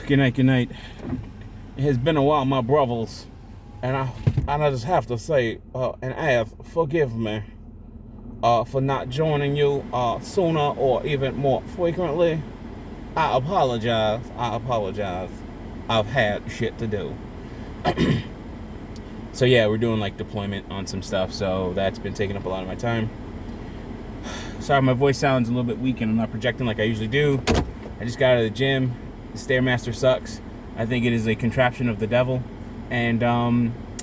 Good night, good night. It has been a while, my brothers, and I just have to say and ask, forgive me for not joining you sooner or even more frequently. I apologize. I've had shit to do. So yeah, we're doing like deployment on some stuff, so that's been taking up a lot of my time. Sorry, my voice sounds a little bit weak and I'm not projecting like I usually do. I just got out of the gym. The Stairmaster sucks. I think it is a contraption of the devil, and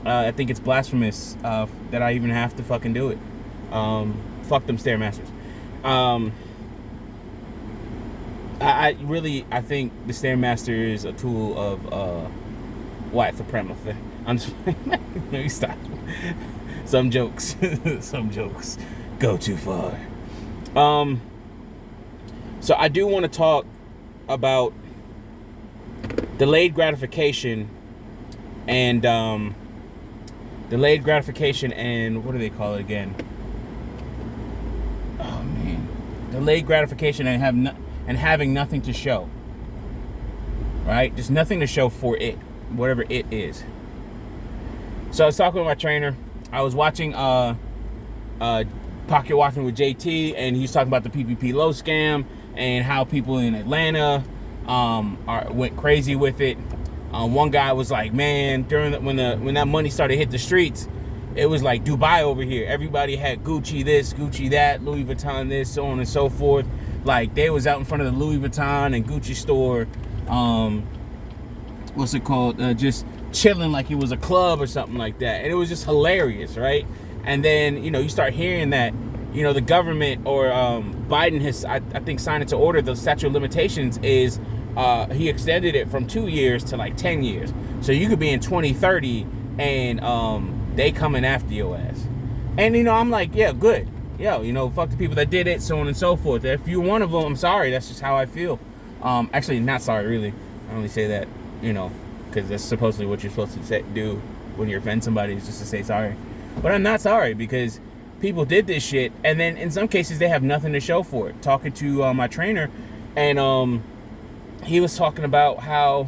I think it's blasphemous that I even have to fucking do it. Fuck them Stairmasters. I think the Stairmaster is a tool of white supremacy. I'm just let me stop. Some jokes go too far. So I do want to talk about delayed gratification and what do they call it again? Oh man, delayed gratification and having nothing to show. Right, just nothing to show for it, whatever it is. So I was talking with my trainer. I was watching Pocket Watching with JT, and he's talking about the PPP low scam and how people in Atlanta went crazy with it. One guy was like, man, when that money started to hit the streets, it was like Dubai over here. Everybody had Gucci this, Gucci that, Louis Vuitton this, so on and so forth. Like, they was out in front of the Louis Vuitton and Gucci store, what's it called, just chilling like it was a club or something like that. And it was just hilarious, right? And then, you start hearing that, the government or Biden has, I think, signed into order the statute of limitations is, he extended it from 2 years to like 10 years. So you could be in 2030 and they coming after your ass. And, I'm like, yeah, good. Yo, fuck the people that did it, so on and so forth. If you're one of them, I'm sorry. That's just how I feel. Actually, not sorry, really. I only say that, because that's supposedly what you're supposed to do when you offend somebody, is just to say sorry. But I'm not sorry, because people did this shit, and then in some cases they have nothing to show for it. Talking to my trainer, and he was talking about how,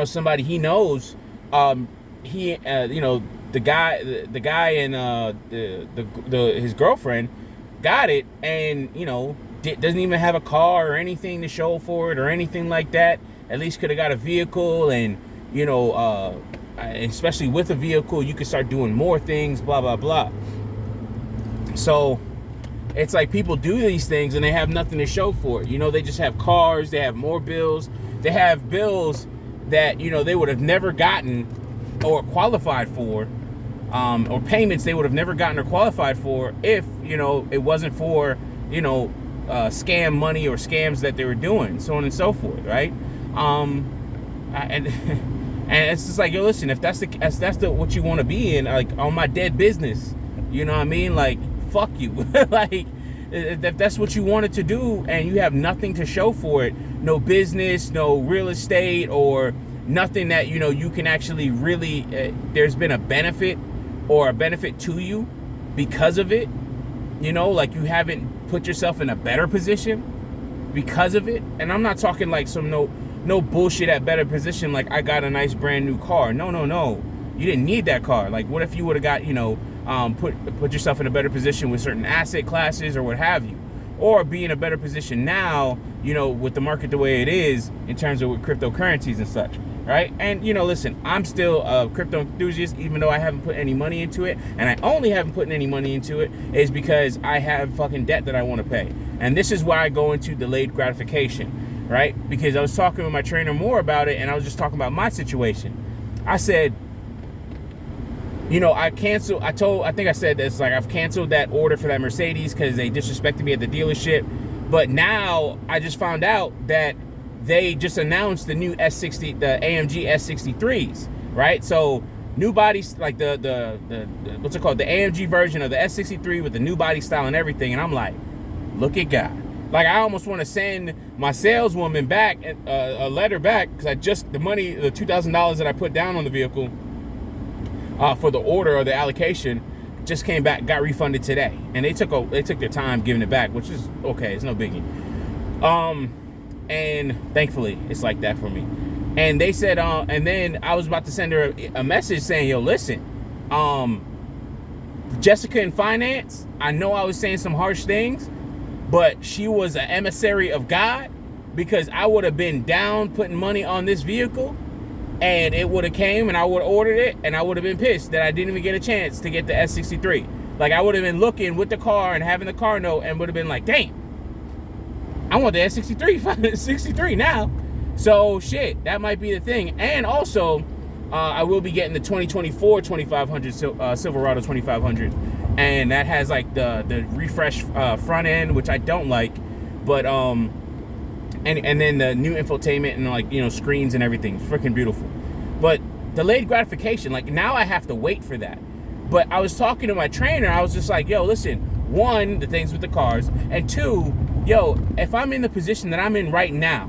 somebody he knows, the guy and his girlfriend got it, and doesn't even have a car or anything to show for it or anything like that. At least could have got a vehicle, and especially with a vehicle, you can start doing more things, blah blah blah. So it's like people do these things and they have nothing to show for it. They just have cars, they have more bills, they have bills that they would have never gotten or qualified for, or payments they would have never gotten or qualified for if it wasn't for scam money or scams that they were doing, so on and so forth, right? And it's just like, yo, listen, if that's the what you want to be in, like, on my dead business, you know what I mean? Like, fuck you. Like, if that's what you wanted to do and you have nothing to show for it, no business, no real estate, or nothing that you can actually really there's been a benefit to you because of it, like you haven't put yourself in a better position because of it. And I'm not talking like some no bullshit at better position, like I got a nice brand new car. No, you didn't need that car. Like, what if you would have got put yourself in a better position with certain asset classes or what have you, or be in a better position now, with the market the way it is in terms of with cryptocurrencies and such, right? And listen, I'm still a crypto enthusiast, even though I haven't put any money into it. And I only haven't put any money into it is because I have fucking debt that I want to pay. And this is why I go into delayed gratification, right? Because I was talking with my trainer more about it, and I was just talking about my situation. I said, I think I said this, like, I've canceled that order for that Mercedes because they disrespected me at the dealership. But now I just found out that they just announced the new S60, the AMG S63s, right? So new bodies, like the what's it called, the AMG version of the S63 with the new body style and everything. And I'm like, look at God. Like, I almost want to send my saleswoman back a letter back, because the money, the $2,000 that I put down on the vehicle for the order or the allocation just came back, got refunded today, and they took their time giving it back, which is okay. It's no biggie. And thankfully, it's like that for me. And they said, and then I was about to send her a message saying, yo, listen, Jessica in finance, I know I was saying some harsh things, but she was an emissary of God, because I would have been down putting money on this vehicle, and it would have came and I would have ordered it, and I would have been pissed that I didn't even get a chance to get the S63. Like, I would have been looking with the car and having the car note and would have been like, dang, I want the S63 63 now. So shit, that might be the thing. And also, I will be getting the 2024 2500 Silverado 2500, and that has like the refresh front end, which I don't like, but and then the new infotainment and, like, you know, screens and everything, freaking beautiful. But delayed gratification, like, now I have to wait for that. But I was talking to my trainer, I was just like, yo, listen, one, the things with the cars, and two, yo, if I'm in the position that I'm in right now,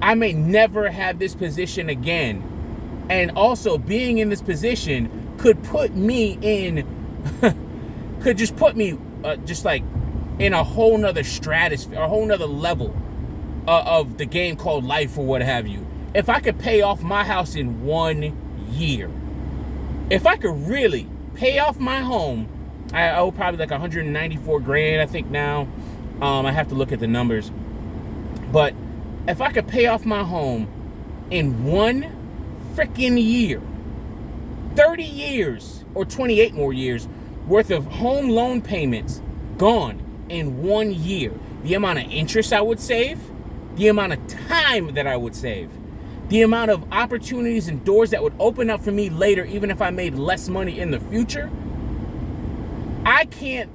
I may never have this position again. And also, being in this position could put me in, could just put me just like in a whole nother stratosphere, a whole nother level of the game called life or what have you. If I could pay off my house in 1 year, if I could really pay off my home, I owe probably like 194 grand, I think now. I have to look at the numbers. But if I could pay off my home in 1 freaking year, 30 years or 28 more years worth of home loan payments gone in 1 year, the amount of interest I would save, the amount of time that I would save, the amount of opportunities and doors that would open up for me later, even if I made less money in the future, I can't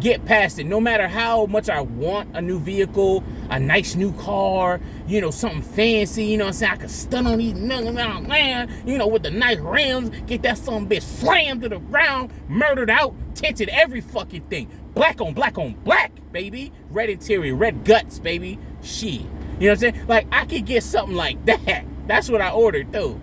get past it. No matter how much I want a new vehicle, a nice new car, you know, something fancy, you know what I'm saying? I could stun on these man, you know, with the nice rims, get that son bitch slammed to the ground, murdered out, tinted every fucking thing. Black on black on black, baby. Red interior, red guts, baby. Shit. You know what I'm saying? Like, I could get something like that. That's what I ordered, though.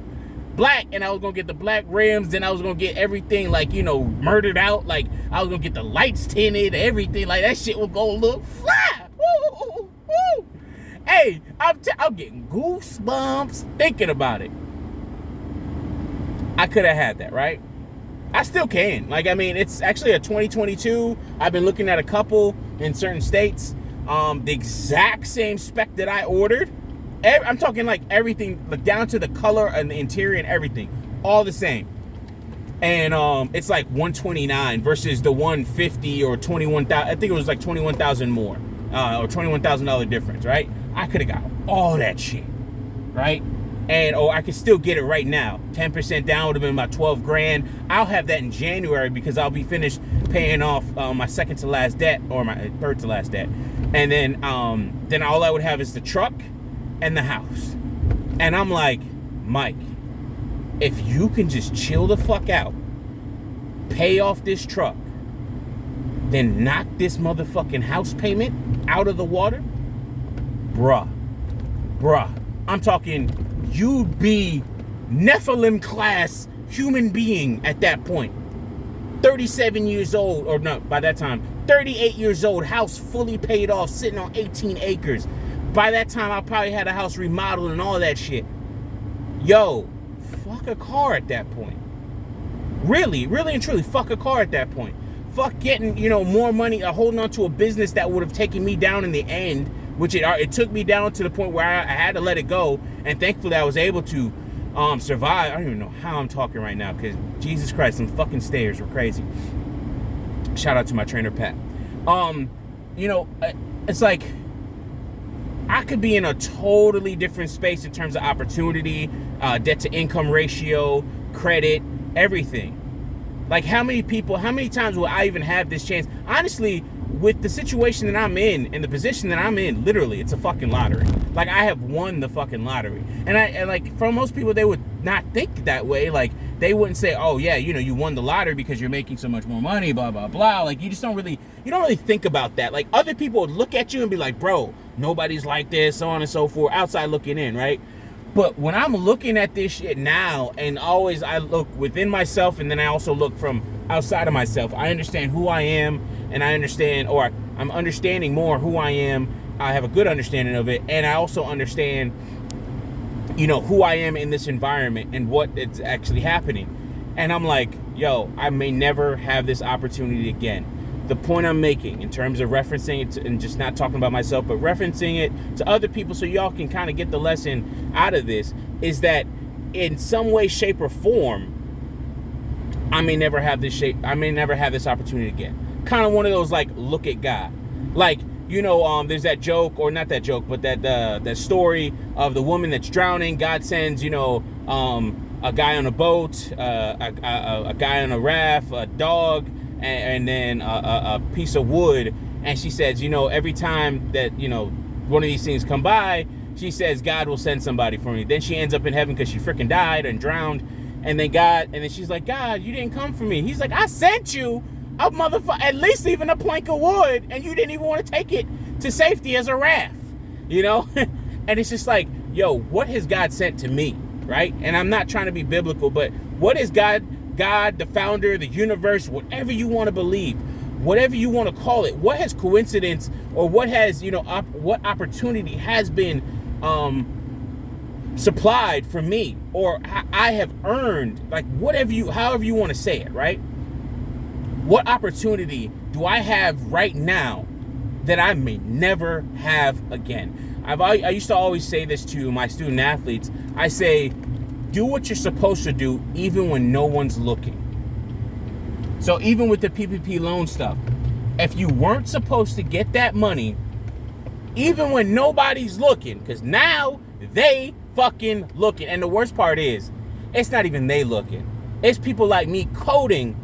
Black, and I was gonna get the black rims, then I was gonna get everything, like, you know, murdered out. Like, I was gonna get the lights tinted, everything. Like, that shit was gonna look fly. Woo, woo. Hey, I'm getting goosebumps thinking about it. I could have had that, right? I still can. Like, I mean, it's actually a 2022. I've been looking at a couple in certain states. The exact same spec that I ordered. I'm talking like everything, like down to the color and the interior and everything, all the same. And it's like 129 versus the 150 or 21,000. I think it was like 21,000 more, or $21,000 difference, right? I could have got all that shit, right? And I could still get it right now. 10% down would have been about 12 grand. I'll have that in January because I'll be finished paying off my second to last debt, or my third to last debt. And then all I would have is the truck and the house. And I'm like, Mike, if you can just chill the fuck out, pay off this truck, then knock this motherfucking house payment out of the water, bruh, I'm talking, you'd be Nephilim class human being at that point. 37 years old, or no, by that time, 38 years old, house fully paid off, sitting on 18 acres. By that time, I probably had a house remodeled and all that shit. Yo, fuck a car at that point. Really and truly, fuck a car at that point. Fuck getting, you know, more money, holding on to a business that would have taken me down in the end, which it took me down to the point where I had to let it go, and thankfully I was able to survive. I don't even know how I'm talking right now, because Jesus Christ, some fucking stairs were crazy. Shout out to my trainer, Pat. You know, it's like, I could be in a totally different space in terms of opportunity, debt to income ratio, credit, everything. Like, how many times will I even have this chance? Honestly, with the situation that I'm in and the position that I'm in, literally, it's a fucking lottery. Like, I have won the fucking lottery. And like, for most people, they would not think that way. Like, they wouldn't say, oh yeah, you know, you won the lottery because you're making so much more money, blah, blah, blah. Like, you don't really think about that. Like, other people would look at you and be like, bro, nobody's like this, so on and so forth, outside looking in, right? But when I'm looking at this shit now, and always I look within myself, and then I also look from outside of myself, I understand who I am, and I understand, or I'm understanding more who I am. I have a good understanding of it, and I also understand, you know, who I am in this environment and what it's actually happening. And I'm like, yo, I may never have this opportunity again. The point I'm making in terms of referencing it to, and just not talking about myself, but referencing it to other people so y'all can kind of get the lesson out of this, is that in some way, shape, or form, I may never have this opportunity again. Kind of one of those, like, look at God. Like, you know, there's that joke, or not that joke, but that story of the woman that's drowning. God sends, you know, a guy on a boat, a guy on a raft, a dog, and then a piece of wood. And she says, you know, every time that, you know, one of these things come by, she says, God will send somebody for me. Then she ends up in heaven because she freaking died and drowned. And then she's like, God, you didn't come for me. He's like, I sent you a motherfucker, at least even a plank of wood, and you didn't even want to take it to safety as a raft, you know? And it's just like, yo, what has God sent to me, right? And I'm not trying to be biblical, but what is God, the founder, the universe, whatever you want to believe, whatever you want to call it, what has coincidence, or what has, you know, what opportunity has been supplied for me, or I have earned, like, however you want to say it, right? What opportunity do I have right now that I may never have again? I used to always say this to my student athletes. I say, do what you're supposed to do even when no one's looking. So even with the PPP loan stuff, if you weren't supposed to get that money, even when nobody's looking, because now they fucking looking. And the worst part is, it's not even they looking. It's people like me coding.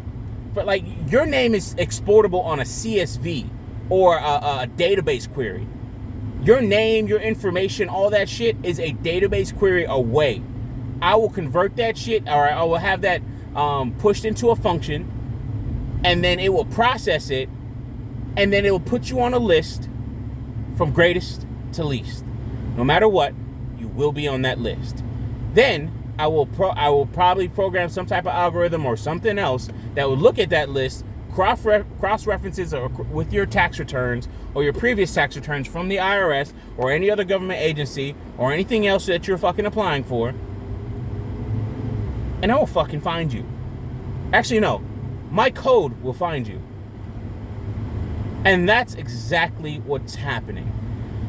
But, like, your name is exportable on a CSV or a database query. Your name, your information, all that shit is a database query away. I will convert that shit, or I will have that pushed into a function, and then it will process it, and then it will put you on a list from greatest to least. No matter what, you will be on that list. Then I will probably program some type of algorithm or something else that would look at that list, cross references with your tax returns or your previous tax returns from the IRS or any other government agency or anything else that you're fucking applying for, and I will fucking find you. Actually, no, my code will find you. And that's exactly what's happening.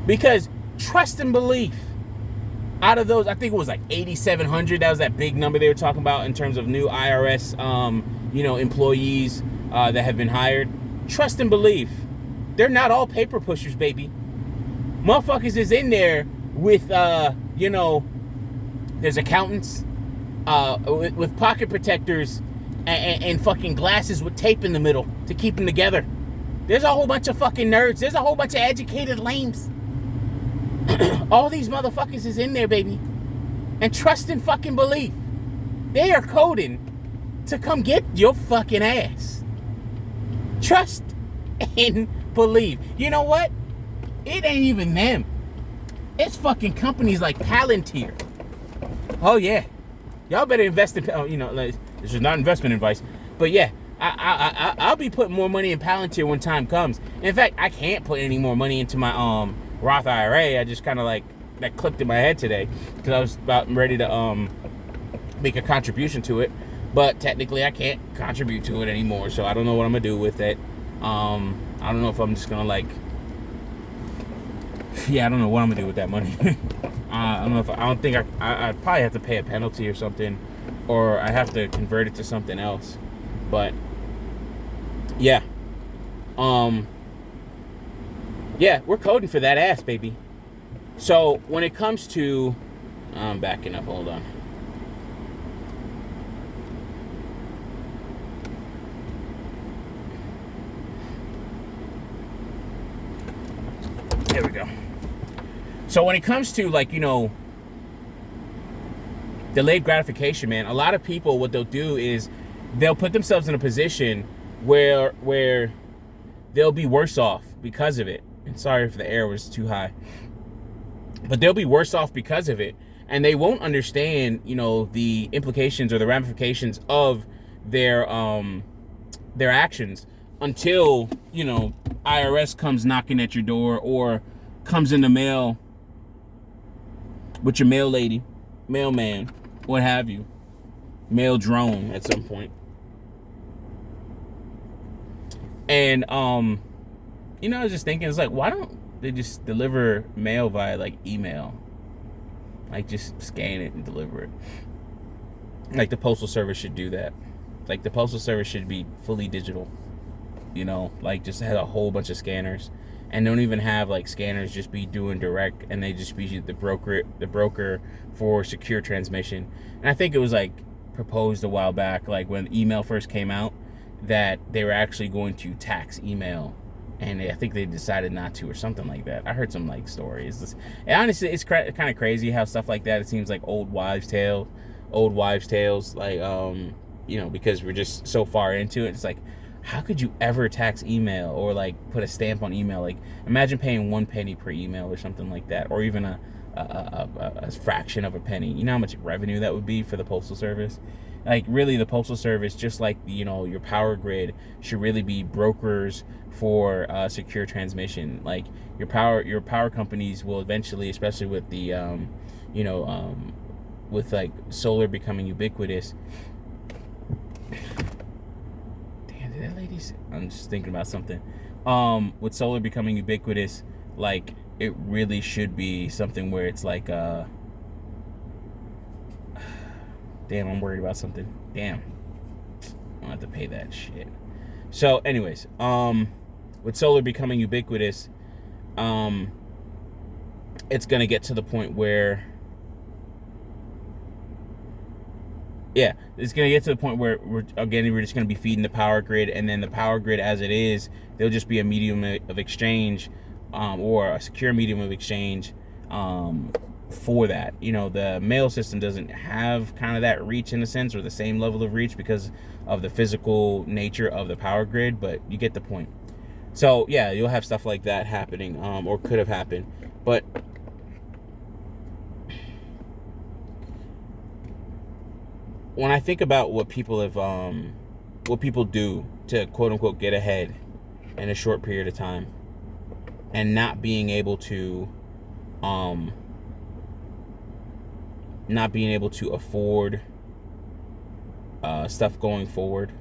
Because trust and belief, out of those, I think it was like 8,700. That was that big number they were talking about in terms of new IRS, you know, employees that have been hired. Trust and belief. They're not all paper pushers, baby. Motherfuckers is in there with, you know, there's accountants with pocket protectors and fucking glasses with tape in the middle to keep them together. There's a whole bunch of fucking nerds. There's a whole bunch of educated lames. All these motherfuckers is in there, baby. And trust and fucking belief. They are coding to come get your fucking ass. Trust and believe. You know what? It ain't even them. It's fucking companies like Palantir. Oh, yeah. Y'all better invest in, you know, like, this is not investment advice. But, yeah, I'll be putting more money in Palantir when time comes. In fact, I can't put any more money into my Roth IRA. I just kind of like, that clicked in my head today because I was about ready to make a contribution to it, but technically I can't contribute to it anymore, so I don't know what I'm gonna do with it. I don't know if I'm just gonna, like, yeah, I don't know what I'm gonna do with that money. I don't think I probably have to pay a penalty or something, or I have to convert it to something else. But yeah, yeah, we're coding for that ass, baby. So when it comes to, I'm backing up, hold on. There we go. So when it comes to, like, you know, delayed gratification, man, a lot of people, what they'll do is they'll put themselves in a position where they'll be worse off because of it. And sorry if the air was too high, but they'll be worse off because of it, and they won't understand, you know, the implications or the ramifications of their actions until, you know, IRS comes knocking at your door or comes in the mail with your mail lady, mailman, what have you, mail drone at some point. And you know, I was just thinking, it's like, why don't they just deliver mail via like email? Like just scan it and deliver it. Like the Postal Service should do that. Like the Postal Service should be fully digital. You know, like just have a whole bunch of scanners, and don't even have like scanners just be doing direct, and they just be the broker for secure transmission. And I think it was like proposed a while back, like when email first came out, that they were actually going to tax email, and I think they decided not to or something like that. I heard some like stories. And honestly, it's kind of crazy how stuff like that, it seems like old wives' tales, like you know, because we're just so far into it. It's like, how could you ever tax email or like put a stamp on email? Like imagine paying 1 penny per email or something like that, or even a fraction of a penny. You know how much revenue that would be for the Postal Service? Like really, the Postal Service, just like, you know, your power grid, should really be brokers for secure transmission. Like your power companies will eventually, especially with the you know, with like solar becoming ubiquitous. That lady's, I'm just thinking about something. With solar becoming ubiquitous, like it really should be something where it's like damn, I'm worried about something. Damn, I don't have to pay that shit. So anyways, with solar becoming ubiquitous, it's gonna get to the point where it's going to get to the point where we're just going to be feeding the power grid, and then the power grid as it is, there'll just be a medium of exchange, or a secure medium of exchange, for that. You know, the mail system doesn't have kind of that reach in a sense, or the same level of reach because of the physical nature of the power grid, but you get the point. So yeah, you'll have stuff like that happening, or could have happened. But when I think about what people do to quote unquote get ahead in a short period of time, and not being able to afford stuff going forward,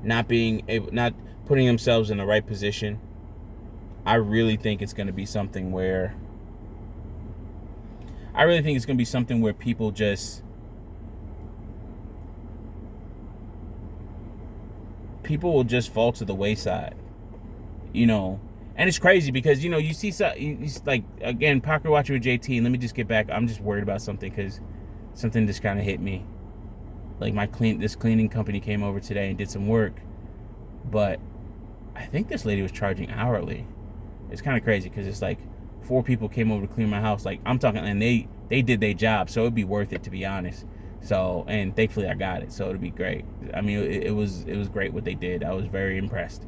not putting themselves in the right position, I really think it's going to be something where people will just fall to the wayside, you know. And it's crazy because, you know, you see like, again, Pocket Watcher with JT, and let me just get back. I'm just worried about something because something just kind of hit me. Like this cleaning company came over today and did some work, but I think this lady was charging hourly. It's kind of crazy because it's like 4 people came over to clean my house. Like I'm talking, and they did their job, so it'd be worth it, to be honest. So, and thankfully I got it, so it'd be great. I mean, it was great what they did. I was very impressed.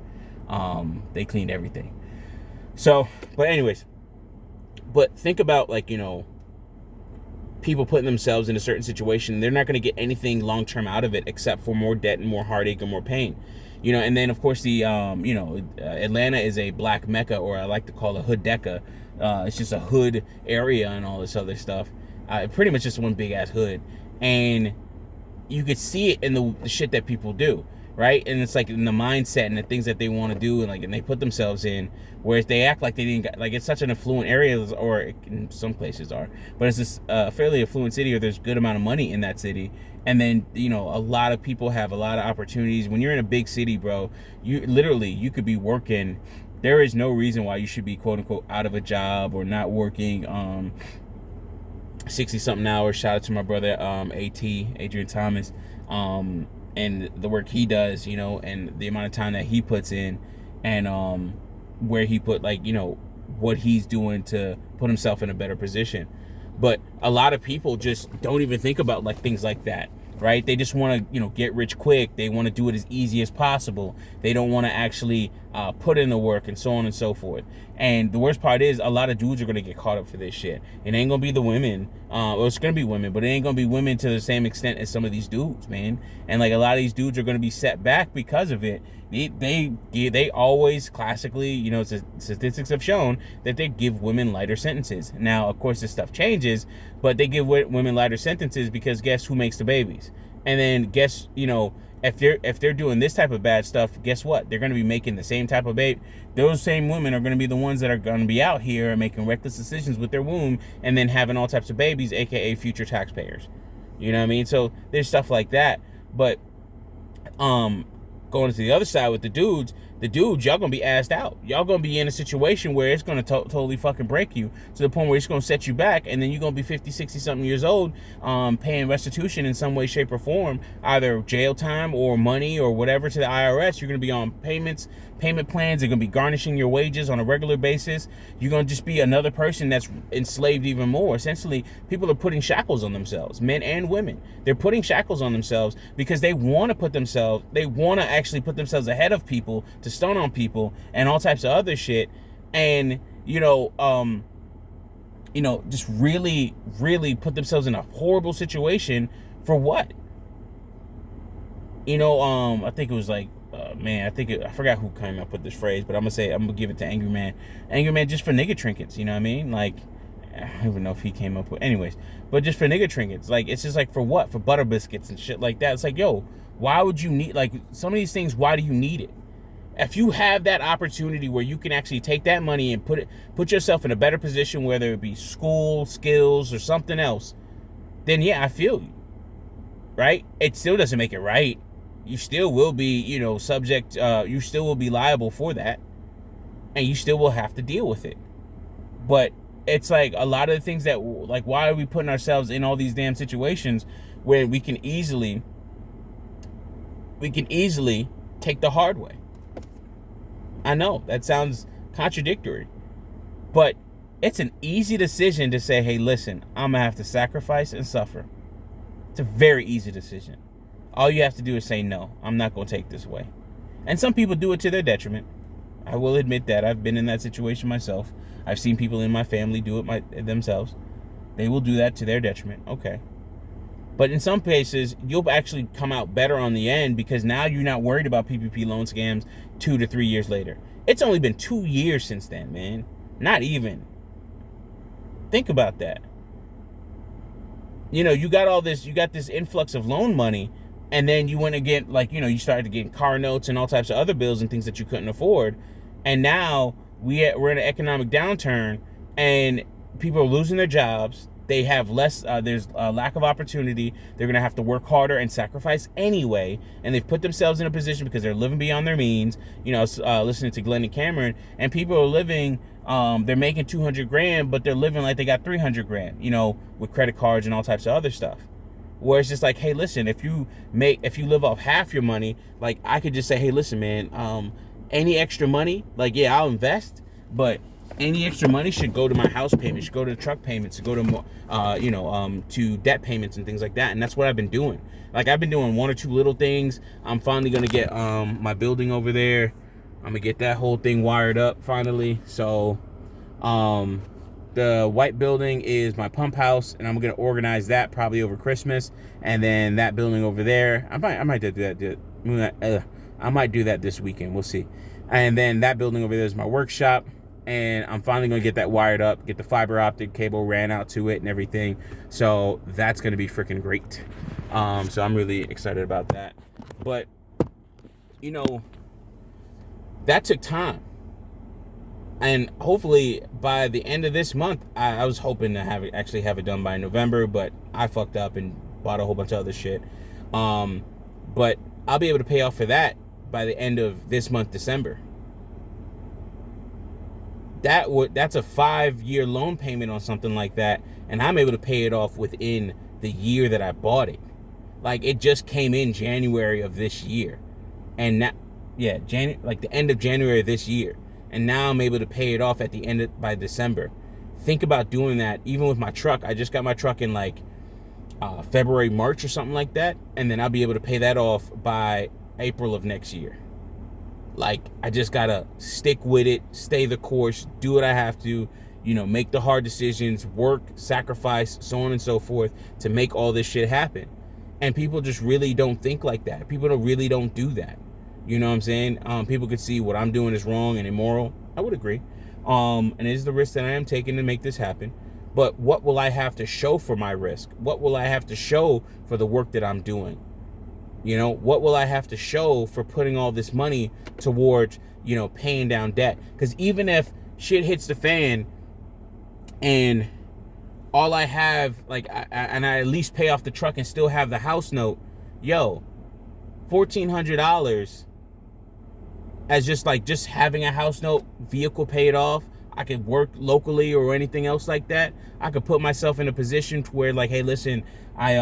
They cleaned everything. So, but anyways, but think about, like, you know, people putting themselves in a certain situation. They're not going to get anything long term out of it except for more debt and more heartache and more pain. You know, and then of course the Atlanta is a black mecca, or I like to call it hood decca. It's just a hood area and all this other stuff. Pretty much just one big ass hood, and you could see it in the shit that people do, right? And it's like in the mindset and the things that they want to do, and they put themselves in, whereas they act like they didn't, like it's such an affluent area, or in some places are, but it's this fairly affluent city, or there's a good amount of money in that city. And then, you know, a lot of people have a lot of opportunities. When you're in a big city, bro, you could be working. There is no reason why you should be, quote unquote, out of a job or not working 60 something hours. Shout out to my brother Adrian Thomas, and the work he does, you know, and the amount of time that he puts in, and where he put, like, you know, what he's doing to put himself in a better position. But a lot of people just don't even think about, like, things like that. right? They just want to, get rich quick. They want to do it as easy as possible. They don't want to actually put in the work and so on and so forth. And the worst part is a lot of dudes are going to get caught up for this shit. It ain't going to be the women. Well, it's going to be women, but it ain't going to be women to the same extent as some of these dudes, man. And like a lot of these dudes are going to be set back because of it. They always classically, statistics have shown that they give women lighter sentences. Now, of course, this stuff changes, but they give women lighter sentences because guess who makes the babies? And then guess, if they're doing this type of bad stuff, guess what? They're going to be making the same type of baby. Those same women are going to be the ones that are going to be out here and making reckless decisions with their womb and then having all types of babies, aka future taxpayers. You know what I mean? So there's stuff like that. But going to the other side with the dudes, y'all gonna be assed out. Y'all gonna be in a situation where it's gonna totally fucking break you to the point where it's gonna set you back, and then you're gonna be 50, 60 something years old, paying restitution in some way, shape, or form, either jail time or money or whatever to the IRS. You're gonna be on payment plans. They're gonna be garnishing your wages on a regular basis. You're gonna just be another person that's enslaved even more. Essentially, people are putting shackles on themselves, men and women. They're putting shackles on themselves because they want to actually put themselves ahead of people, to stone on people and all types of other shit. And just really, really put themselves in a horrible situation for what? I think it was like, I forgot who came up with this phrase, but I'm gonna give it to Angry Man just for nigga trinkets. You know what I mean? Like, I don't even know if he came up with, anyways, but just for nigga trinkets. Like, it's just like, for what? For butter biscuits and shit like that. It's like, yo, why would you need, like, some of these things, why do you need it? If you have that opportunity where you can actually take that money and put yourself in a better position, whether it be school, skills, or something else, then yeah, I feel you, right? It still doesn't make it right. You still will be, subject, you still will be liable for that, and you still will have to deal with it. But it's like a lot of the things that, like, why are we putting ourselves in all these damn situations where we can easily take the hard way? I know that sounds contradictory, but it's an easy decision to say, hey, listen, I'm gonna have to sacrifice and suffer. It's a very easy decision. All you have to do is say, no, I'm not gonna take this way. And some people do it to their detriment. I will admit that. I've been in that situation myself. I've seen people in my family do it themselves. They will do that to their detriment. Okay. But in some cases, you'll actually come out better on the end because now you're not worried about PPP loan scams 2 to 3 years later. It's only been 2 years since then, man. Not even. Think about that. You got this influx of loan money, and then you went again, like, you started getting car notes and all types of other bills and things that you couldn't afford. And now we're in an economic downturn, and people are losing their jobs. They have less, there's a lack of opportunity. They're going to have to work harder and sacrifice anyway. And they've put themselves in a position because they're living beyond their means. Listening to Glenn and Cameron, and people are living, they're making 200 grand, but they're living like they got 300 grand, with credit cards and all types of other stuff. Where it's just like, hey, listen, if you live off half your money, like, I could just say, hey, listen, man, any extra money, like, yeah, I'll invest, but any extra money should go to my house payments, should go to truck payments, should go to, to debt payments and things like that. And that's what I've been doing. Like, I've been doing one or two little things. I'm finally going to get my building over there. I'm going to get that whole thing wired up finally. So the white building is my pump house, and I'm going to organize that probably over Christmas. And then that building over there, I might do that. I might do that this weekend. We'll see. And then that building over there is my workshop. And I'm finally going to get that wired up, get the fiber optic cable ran out to it and everything. So that's going to be freaking great. So I'm really excited about that. But, that took time. And hopefully by the end of this month, I was hoping to actually have it done by November, but I fucked up and bought a whole bunch of other shit. But I'll be able to pay off for that by the end of this month, December. That's a 5-year loan payment on something like that, and I'm able to pay it off within the year that I bought it. Like, it just came in January of this year, and now, like the end of January of this year, and now I'm able to pay it off at the by December. Think about doing that. Even with my truck, I just got my truck in like February, March or something like that. And then I'll be able to pay that off by April of next year. Like, I just gotta stick with it, stay the course, do what I have to, make the hard decisions, work, sacrifice, so on and so forth to make all this shit happen. And people just really don't think like that. People really don't do that. You know what I'm saying? People could see what I'm doing is wrong and immoral. I would agree. And it is the risk that I am taking to make this happen. But what will I have to show for my risk? What will I have to show for the work that I'm doing? What will I have to show for putting all this money towards, paying down debt? Because even if shit hits the fan and all I have, and I at least pay off the truck and still have the house note, $1,400 as just having a house note, vehicle paid off. I could work locally or anything else like that. I could put myself in a position to where, hey, listen, I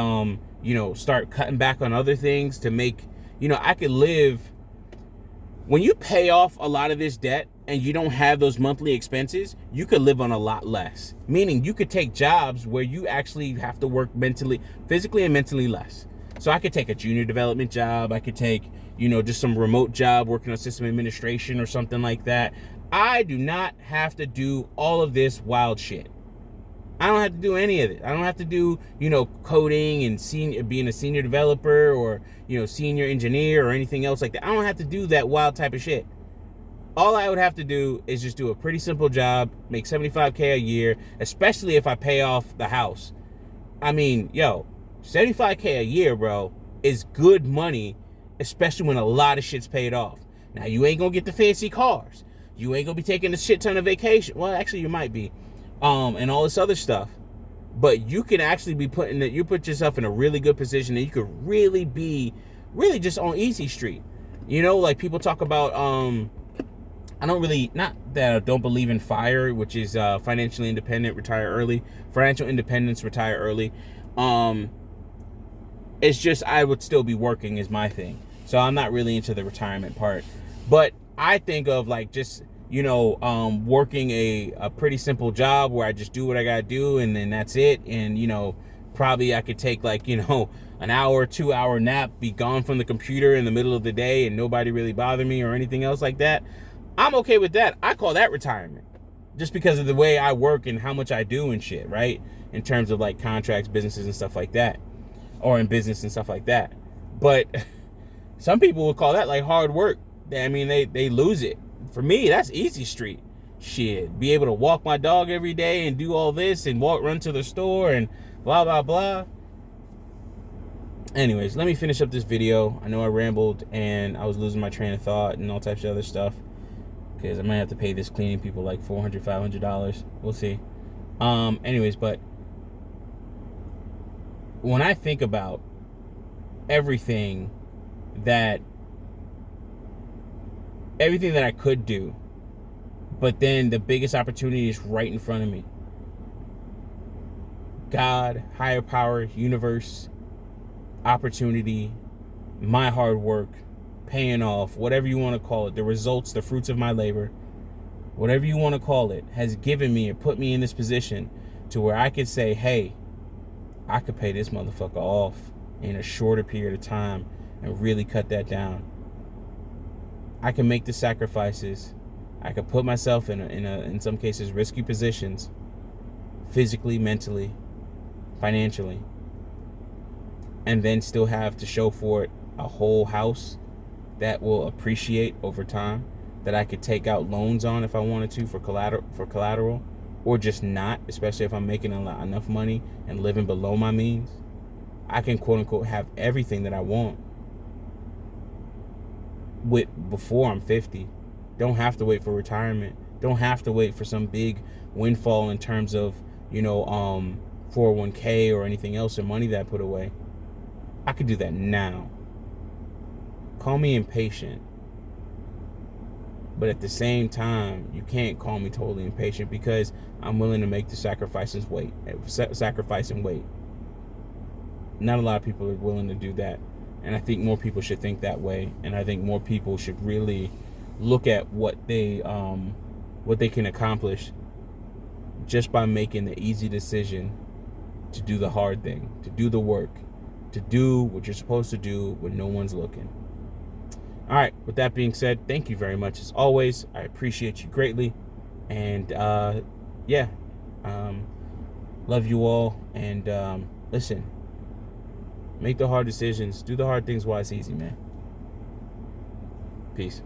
start cutting back on other things to make, I could live. When you pay off a lot of this debt and you don't have those monthly expenses, you could live on a lot less. Meaning you could take jobs where you actually have to work physically and mentally less. So I could take a junior development job. I could take, just some remote job working on system administration or something like that. I do not have to do all of this wild shit. I don't have to do any of it. I don't have to do, coding and being a senior developer or, senior engineer or anything else like that. I don't have to do that wild type of shit. All I would have to do is just do a pretty simple job, make $75K a year, especially if I pay off the house. I mean, $75K a year, bro, is good money, especially when a lot of shit's paid off. Now, you ain't gonna get the fancy cars. You ain't gonna be taking a shit ton of vacation. Well, actually, you might be. And all this other stuff. But you can actually be you put yourself in a really good position and you could really be just on easy street. People talk about, not that I don't believe in FIRE, which is financially independent, retire early. Financial independence, retire early. It's just I would still be working is my thing. So I'm not really into the retirement part. But I think of working a pretty simple job where I just do what I gotta do and then that's it. And, probably I could take an hour, 2 hour nap, be gone from the computer in the middle of the day and nobody really bother me or anything else like that. I'm okay with that. I call that retirement just because of the way I work and how much I do and shit, right? In terms of contracts, businesses and stuff like that, or in business and stuff like that. But some people would call that hard work. I mean, they lose it. For me, that's easy street. Shit, be able to walk my dog every day and do all this and run to the store and blah, blah, blah. Anyways, let me finish up this video. I know I rambled and I was losing my train of thought and all types of other stuff because I might have to pay this cleaning people $400, $500. We'll see. Anyways, but when I think about everything that I could do, but then the biggest opportunity is right in front of me. God, higher power, universe, opportunity, my hard work, paying off, whatever you want to call it, the results, the fruits of my labor, whatever you want to call it, has given me or put me in this position to where I could say, hey, I could pay this motherfucker off in a shorter period of time and really cut that down. I can make the sacrifices. I could put myself in some cases risky positions, physically, mentally, financially, and then still have to show for it a whole house that will appreciate over time, that I could take out loans on if I wanted to for collateral, or just not, especially if I'm making enough money and living below my means. I can quote unquote have everything that I want before I'm 50. Don't have to wait for retirement. Don't have to wait for some big windfall in terms of 401k or anything else or money that I put away. I could do that now. Call me impatient, but at the same time, you can't call me totally impatient because I'm willing to make the sacrifice and wait. Not a lot of people are willing to do that. And I think more people should think that way. And I think more people should really look at what they can accomplish just by making the easy decision to do the hard thing, to do the work, to do what you're supposed to do when no one's looking. All right, with that being said, thank you very much as always. I appreciate you greatly. And love you all. And listen, make the hard decisions. Do the hard things while it's easy, man. Peace.